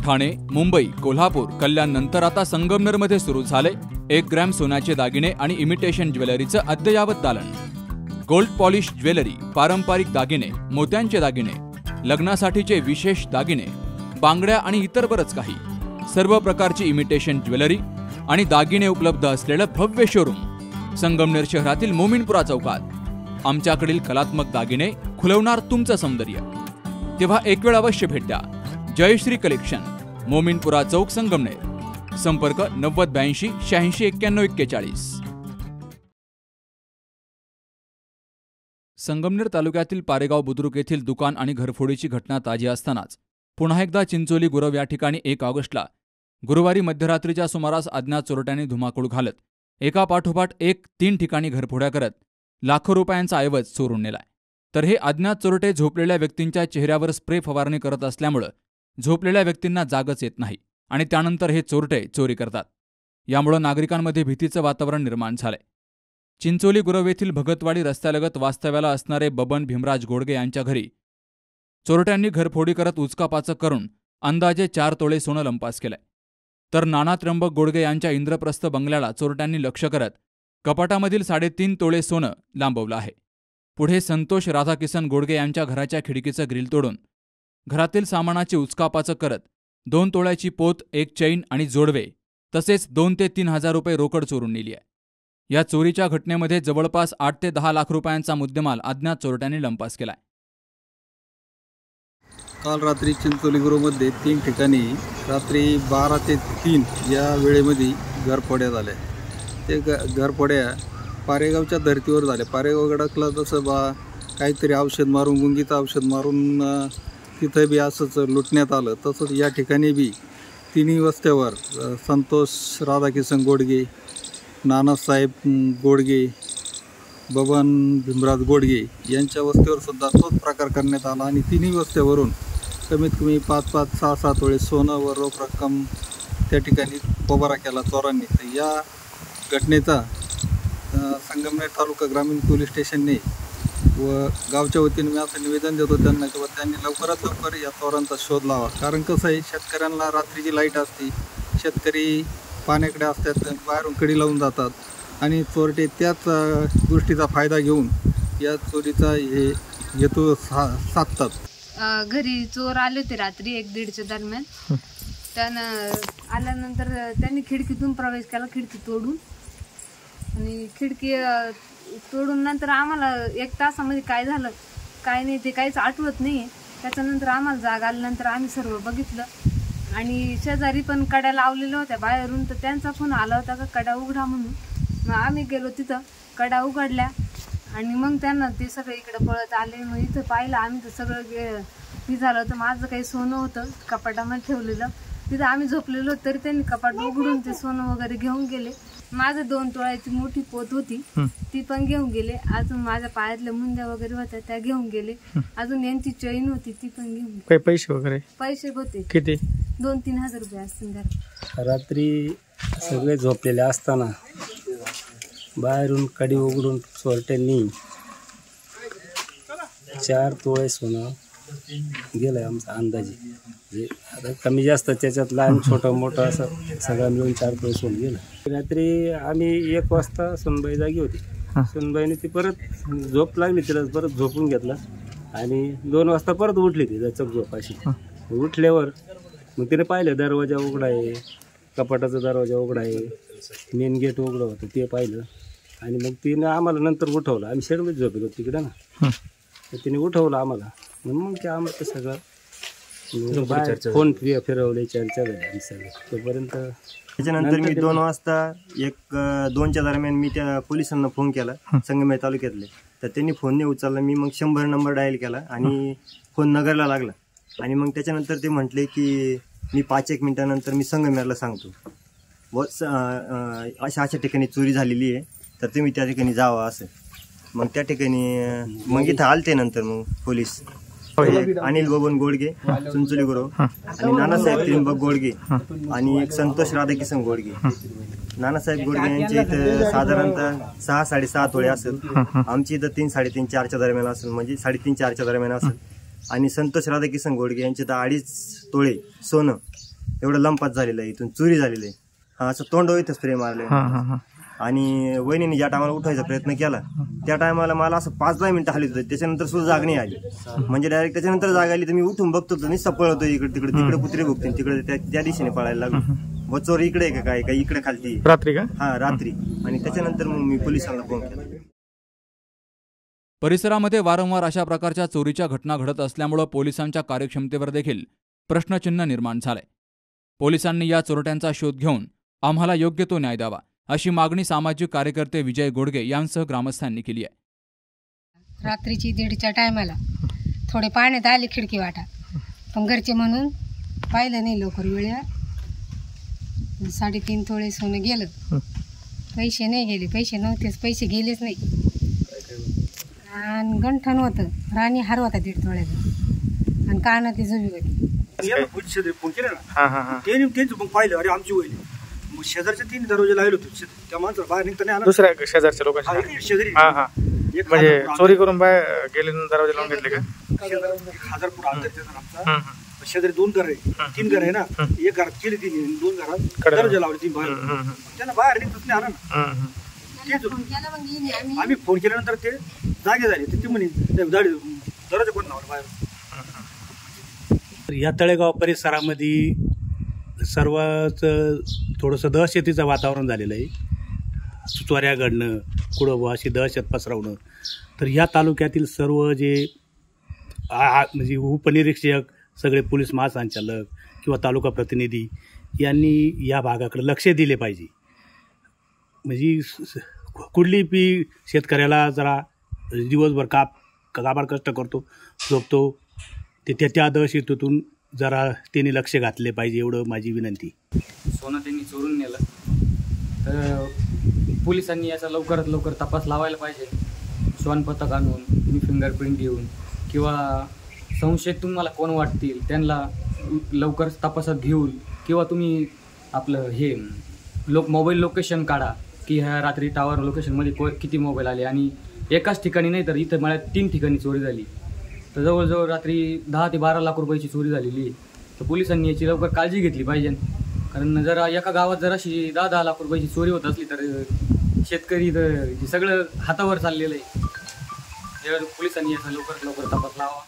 ठाणे, मुंबई, कोल्हापूर, कल्याण नंतर आता संगमनेरमध्ये सुरू झाले 1 ग्रॅम सोन्याचे दागिने आणि इमिटेशन ज्वेलरीचं अद्ययावत दालन। गोल्ड पॉलिश ज्वेलरी, पारंपरिक दागिने, मोत्यांचे दागिने, लग्नासाठीचे विशेष दागिने, बांगड्या आणि इतर बरंच काही, सर्व प्रकारची इमिटेशन ज्वेलरी आणि दागिने उपलब्ध असलेलं भव्य शोरूम संगमनेर शहरातील मोमीनपुरा चौकात। आमच्याकडील कलात्मक दागिने खुलवणार तुमचं सौंदर्य। तेव्हा एक वेळ अवश्य भेट द्या। जयश्री कलेक्शन, मोमीनपुरा चौक, संगमनेर। संपर्क 9082 86 91 41। संगमनेर तालुक्यातील पारेगाव बुद्रुक येथील दुकान आणि घरफोडीची घटना ताजी असतानाच पुन्हा एकदा चिंचोली गुरव या ठिकाणी 1 ऑगस्टला गुरुवारी मध्यरात्रीच्या सुमारास अज्ञात चोरट्यांनी धुमाकूळ घालत एकापाठोपाठ 3 ठिकाणी घरफोड्या करत लाखो रुपयांचा ऐवज चोरून नेलाय। तर हे अज्ञात चोरटे झोपलेल्या व्यक्तींच्या चेहऱ्यावर स्प्रे फवारणी करत असल्यामुळे झोपलेल्या व्यक्तींना जागच येत नाही आणि त्यानंतर हे चोरटे चोरी करतात। यामुळे नागरिकांमध्ये भीतीचं वातावरण निर्माण झालंय। चिंचोली गुरव येथील भगतवाडी रस्त्यालगत वास्तव्याला असणारे बबन भीमराज गोडगे यांच्या घरी चोरट्यांनी घरफोडी करत उचकापाचक करून अंदाजे 4 तोळे सोनं लंपास केलंय। तर नाना त्र्यंबक गोडगे यांच्या इंद्रप्रस्थ बंगल्याला चोरट्यांनी लक्ष्य करत कपाटामधील 3.5 तोळे सोनं लांबवलं आहे। पुढे संतोष राधाकिसन गोडगे यांच्या घराच्या खिडकीचं ग्रिल तोडून घरातील सामानाची उचकापाचक करत 2 तोळ्याची पोत, 1 चैन आणि जोडवे तसेच 2 ते 3 हजार रुपये रोकड चोरून नेली आहे। या चोरीच्या घटनेमध्ये जवळपास 8 ते 10 लाख रुपयांचा मुद्देमाल अज्ञात चोरट्यांनी लंपास केलाय। काल रात्री चिंचोली गुरुमध्ये 3 ठिकाणी रात्री 12 ते 3 या वेळेमध्ये घरफोड्या झाल्या। ते घरफोड्या पारेगावच्या धर्तीवर झाल्या। पारेगाव गडाकला जसं काहीतरी औषध मारून, गुंगीचं औषध मारून तिथं बी असंच लुटण्यात आलं, तसंच या ठिकाणी बी 3 वस्त्यावर संतोष राधाकिसन गोडगे, नानासाहेब गोडगे, बबन भीमराज गोडगे यांच्या वस्तीवर सुद्धा तोच प्रकार करण्यात आला आणि 3 वस्त्यावरून कमीत कमी 5-5, 6-6 तोळे सोनं व रोख रक्कम त्या ठिकाणी पोबारा केला चोरांनी। तर या घटनेचा संगमनेर तालुका ग्रामीण पोलीस स्टेशनने व गावच्या वतीने मी असं निवेदन देतो त्यांना की त्यांनी लवकरात लवकर या चोरांचा शोध लावा। कारण कसं आहे, शेतकऱ्यांना रात्रीची लाईट असते, शेतकरी पाण्याकडे असतात, बाहेरून कडी लावून जातात आणि चोरटे त्याच गोष्टीचा फायदा घेऊन या चोरीचा हेतू साधतात। घरी चोर आले होते रात्री 1-1:30च्या दरम्यान। त्यानं आल्यानंतर त्यांनी खिडकीतून प्रवेश केला, खिडकी तोडून, आणि खिडकी तोडून नंतर आम्हाला 1 तासामध्ये काय झालं काय नाही ते काहीच आठवत नाही। त्याच्यानंतर आम्हाला जाग आल्यानंतर आम्ही सर्व बघितलं आणि शेजारी पण कड्या लावलेल्या होत्या बाहेरून, तर त्यांचा फोन आला होता का कड्या उघडा म्हणून। मग आम्ही गेलो तिथं, कड्या उघडल्या आणि मग त्यांना ते सगळे इकडे पळत आले। मग इथं पाहिलं आम्ही तर सगळं हे झालं होतं। माझं काही सोनं होतं कपाटामध्ये ठेवलेलं, तिथं आम्ही झोपलेलो, तरी त्यांनी कपाट उघडून ते सोनं वगैरे घेऊन गेले। माझं 2 तोळ्याची मोठी पोत होती ती पण घेऊन गेले। अजून माझ्या पायातल्या मुंद्या वगैरे होत्या त्या घेऊन गेले। अजून यांची चैन होती ती पण घेऊन गेले। काही पैसे वगैरे? पैसे होते किती? 2-3 हजार रुपये असतील घरात। रात्री सगळे झोपलेले असताना बाहेरून कडी उघडून चोरट्यांनी 4 तोळे सोनं गेलं आमचा अंदाजे। आता कमी जास्त त्याच्यात लहान छोटं मोठं असं सगळं मिळून 4 तोळे सोनं गेलं। रात्री आम्ही 1 वाजता सुनबाई जागी होती। सुनबाईने ती परत झोप लागली, तिला परत झोपून घेतला आणि 2 वाजता परत उठली ती चक झोप अशी। उठल्यावर मग तिने पाहिलं दरवाजा उघडा आहे, कपाटाचा दरवाजा उघडा आहे, मेन गेट उघडं होतं ते पाहिलं आणि मग तिने आम्हाला नंतर उठवलं। आम्ही शेडमध्ये झोपलो तिकडे ना, तर तिने उठवलं आम्हाला। मग ते आम्हाला सगळं फोन फिरवले, चर्चा झाली सगळं तोपर्यंत। त्याच्यानंतर मी 2 वाजता 1-2च्या दरम्यान मी त्या पोलिसांना फोन केला संगमेश्वर तालुक्यातले, तर त्यांनी फोन नाही उचलला। मी मग 100 नंबर डायल केला आणि फोन नगरला लागला आणि मग त्याच्यानंतर ते म्हटले की मी 5-1 मिनिटानंतर मी संगमेश्वरला सांगतो व अशा ठिकाणी चोरी झालेली आहे, तर तुम्ही त्या ठिकाणी जावा असं। मग त्या ठिकाणी मग इथं आलते नंतर मग पोलीस अनिल बबन गोडगे चिंचोली गुरव आणि नानासाहेब त्र्यंबक गोडगे आणि एक संतोष राधाकिसन गोडगे। नानासाहेब गोडगे यांच्या इथं साधारणतः 6-6.5 तोळे असेल, आमची इथं 3-3.5-4च्या दरम्यान असेल, म्हणजे 3.5-4च्या दरम्यान असेल। आणि संतोष राधाकिसन गोडगे यांचे तर 2.5 तोळे सोनं एवढं लंपात झालेलं आहे, इथून चोरी झालेली आहे. हा असं तोंड इथं स्प्रे मारले. आणि वहिनीने ज्या टायमाला उठायचा प्रयत्न केला त्या टायमाला मला असं 5-10 मिनिटं हली होते, त्याच्यानंतर सुद्धा जाग नाही आली. म्हणजे डायरेक्ट त्याच्यानंतर जाग आली तर मी उठून बघतो तर नुसतं पळतो इकडे तिकडे कुत्रे भुकतील तिकडे त्या दिशेने पळायला लागलो. व चोर इकडे आहे का काय इकडे खालती रात्री का? हा रात्री. आणि त्याच्यानंतर मग मी पोलिसांना फोन केला. परिसरामध्ये वारंवार अशा प्रकारच्या चोरीच्या घटना घडत असल्यामुळे पोलिसांच्या कार्यक्षमतेवर देखील प्रश्नचिन्ह निर्माण झालंय. पोलिसांनी या चोरट्यांचा शोध घेऊन आम्हाला योग्य तो न्याय द्यावा अशी मागणी सामाजिक कार्यकर्ते विजय गोडगे यांसह ग्रामस्थांनी केली आहे. रात्रीची 1:30च्या टायमाला थोडे पाण्यात आले खिडकी वाटा, पण घरचे म्हणून पाहिलं नाही लवकर वेळेवर. 3.5 तोळे सोनं गेलं. पैसे नाही गेले, पैसे नव्हतेच, पैसे गेलेच नाही. आणि गंठण होतं, राणी हार होता 1.5 तोळ्याचा आणि कानातली जुबी होती. फोन केला ना त्यांचं मग पाहिलं, अरे आमची वहिनी. मग शेजारच्या 3 दरवाजे लावले होते, त्या माणसाला बाहेर निघता नाही आला. दुसऱ्या शेजारच्या लोकांचे शेजारी म्हणजे चोरी करून बाहेर गेले, दरवाजे लावून घेतले का? 1000 फूट अंतर आमचा. शेजारी 2 घर आहे, 3 घर आहे ना, एक घरात केली 2 घरात दरवाजे लावले 3 बाहेर. त्यांना बाहेर निघतच नाही आला ना. आम्ही फोन केल्यानंतर ते जागे झाले, ते म्हणे दरवाजा कोण लावला बाहेर. या तळेगाव परिसरामध्ये सर्वच थोडंसं दहशतीचं वातावरण झालेलं आहे. चोऱ्या घडणं, कुठं अशी दहशत पसरवणं. तर या तालुक्यातील सर्व जे म्हणजे उपनिरीक्षक, सगळे पोलीस महासंचालक किंवा तालुका प्रतिनिधी यांनी या भागाकडे लक्ष दिले पाहिजे. म्हणजे कुठली बी शेतकऱ्याला जरा दिवसभर काबाड कष्ट करतो, झोपतो, ते त्या दहशतीतून जरा त्यांनी लक्ष घातले पाहिजे, एवढं माझी विनंती. सोनं त्यांनी चोरून नेलं तर पोलिसांनी याचा लवकरात लवकर तपास लावायला पाहिजे. श्वान पथक आणून, फिंगरप्रिंट घेऊन किंवा संशयित तुम्हाला कोण वाटतील त्यांना लवकर तपासात घेऊन, किंवा तुम्ही आपलं हे मोबाईल लोकेशन काढा की ह्या रात्री टावर लोकेशनमध्ये किती मोबाईल आले. आणि एकाच ठिकाणी नाही तर इथं मला 3 ठिकाणी चोरी झाली. तर जवळजवळ रात्री 10 ते 12 लाख रुपयाची चोरी झालेली. तर पोलिसांनी याची लवकर काळजी घेतली पाहिजे. कारण जरा एका गावात जर अशी 10-10 लाख रुपयाची चोरी होत असली तर शेतकरी तर सगळं हातावर चाललेलं आहे. त्यावेळेस पोलिसांनी याचा लवकरात लवकर तपास लावा.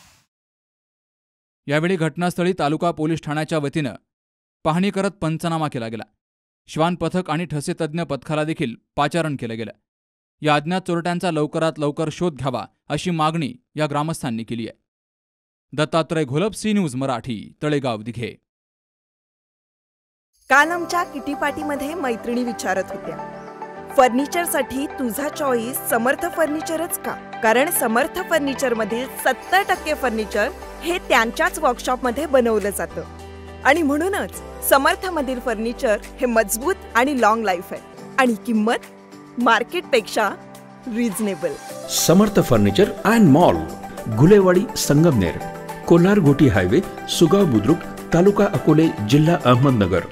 यावेळी घटनास्थळी तालुका पोलीस ठाण्याच्या वतीनं पाहणी करत पंचनामा केला गेला. श्वान पथक आणि ठसे तज्ज्ञ पथकाला देखील पाचारण केलं गेलं. या अज्ञात चोरट्यांचा लवकरात लवकर शोध घ्यावा अशी मागणी या ग्रामस्थांनी केली आहे. Dattatray Gholap, C News Marathi, Talegaon Dighe. काल आमच्या किटी पार्टीमध्ये मैत्रिणी विचारत होत्या, फर्निचरसाठी तुझा चॉईस समर्थ फर्निचरच का? कारण समर्थ फर्निचरमधील 70% फर्निचर हे त्यांच्याच वर्कशॉपमध्ये बनवलं जातं. आणि म्हणूनच समर्थमधील फर्निचर हे मजबूत आणि लॉंग लाईफ आहे. आणि किंमत मार्केटपेक्षा reasonable. Samarth furniture and mall, Gulewadi, Sangamner, Kolar गोटी हायवे, सुगाव बुद्रुक, तालुका अकोले, जिल्हा अहमदनगर.